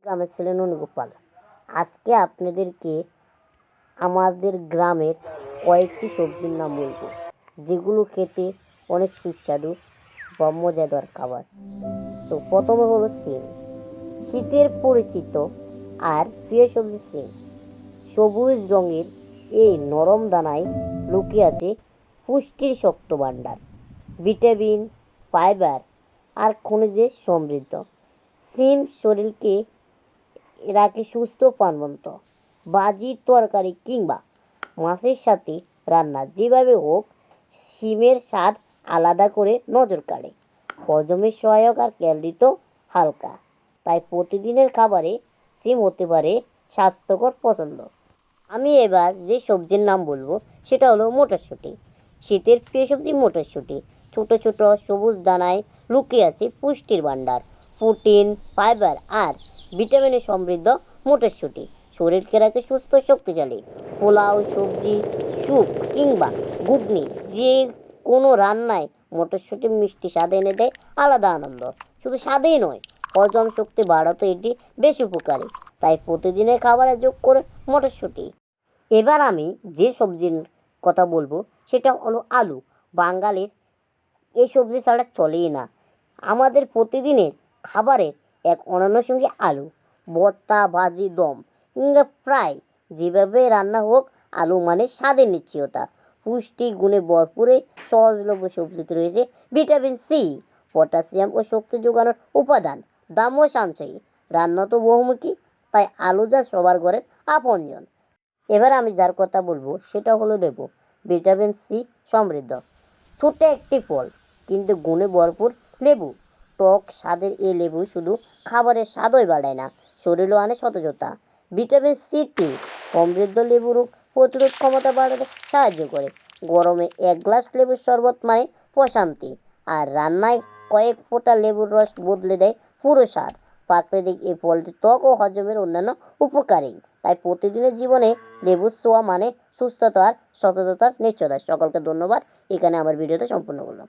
গ্রামের ছেলে ননীগোপাল। আজকে আপনাদেরকে আমাদের গ্রামের কয়েকটি সবজির নাম বলবো, যেগুলো খেতে অনেক সুস্বাদু বা মজাদার খাবার। তো প্রথমে হলো সিম। শীতের পরিচিত আর প্রিয় সবজি সিম। সবুজ রঙের এই নরম দানায় লুকিয়ে আছে পুষ্টির শক্ত ভাণ্ডার, ভিটামিন, ফাইবার আর খনিজে সমৃদ্ধ। সিম শরীরকে রাখে সুস্থ প্রাণবন্ত। ভাজি, তরকারি কিংবা মাছের সাথে রান্না যেভাবে হোক, সিমের স্বাদ আলাদা করে নজর কাড়ে। হজমের সহায়ক আর ক্যালোরি তো হালকা, তাই প্রতিদিনের খাবারে সিম হতে পারে স্বাস্থ্যকর পছন্দ। আমি এবার যে সবজির নাম বলবো সেটা হলো মটরশুঁটি। শীতের প্রিয় সবজি মটরশুঁটি। ছোট ছোট সবুজ দানায় লুকিয়ে আছে পুষ্টির ভাণ্ডার, প্রোটিন, ফাইবার আর ভিটামিনে সমৃদ্ধ মটরশুঁটি শরীরকে রাখে সুস্থ শক্তিশালী। পোলাও, সবজি, স্যুপ কিংবা ঘুগনি যে কোনো রান্নায় মটরশুঁটি মিষ্টি স্বাদ এনে দেয় আলাদা আনন্দ। শুধু স্বাদেই নয়, হজম শক্তি বাড়াতে এটি বেশ উপকারী, তাই প্রতিদিনের খাবারে যোগ করে মটরশুঁটি। এবার আমি যে সবজির কথা বলবো সেটা হলো আলু। বাঙালির এই সবজি ছাড়া চলেই না। আমাদের প্রতিদিনের খাবারের এক অনন্য সঙ্গী আলু। ভর্তা, ভাজি, দম কিংবা ফ্রাই যেভাবে রান্না হোক, আলু মানে স্বাদের নিশ্চয়তা। পুষ্টি গুণে ভরপুরে সহজলভ্য সবজিতে রয়েছে ভিটামিন সি, পটাশিয়াম ও শক্তি যোগানোর উপাদান। দামও সাশ্রয়ী, রান্না তো বহুমুখী, তাই আলু যা সবার ঘরের আপনজন। এবার আমি যার কথা বলবো সেটা হলো লেবু। ভিটামিন সি সমৃদ্ধ ছোট্ট একটি ফল, কিন্তু গুণে ভরপুর লেবু। টক স্বাদের এই লেবু শুধু খাবারের স্বাদই বাড়ায় না, শরীরেও আনে সতেজতা। ভিটামিন সি টি সমৃদ্ধ লেবু রোগ প্রতিরোধ ক্ষমতা বাড়াতে সাহায্য করে। গরমে এক গ্লাস লেবুর শরবত মানে প্রশান্তি, আর রান্নায় কয়েক ফোঁটা লেবুর রস বদলে দেয় পুরো স্বাদ। প্রাকৃতিক এই ফলটি ত্বক ও হজমের অন্যান্য উপকারী, তাই প্রতিদিনের জীবনে লেবুর ছোঁয়া মানে সুস্থতা আর সচেতনতার নিশ্চয়তা। সকলকে ধন্যবাদ। এখানে আমার ভিডিওটা সম্পূর্ণ করলাম।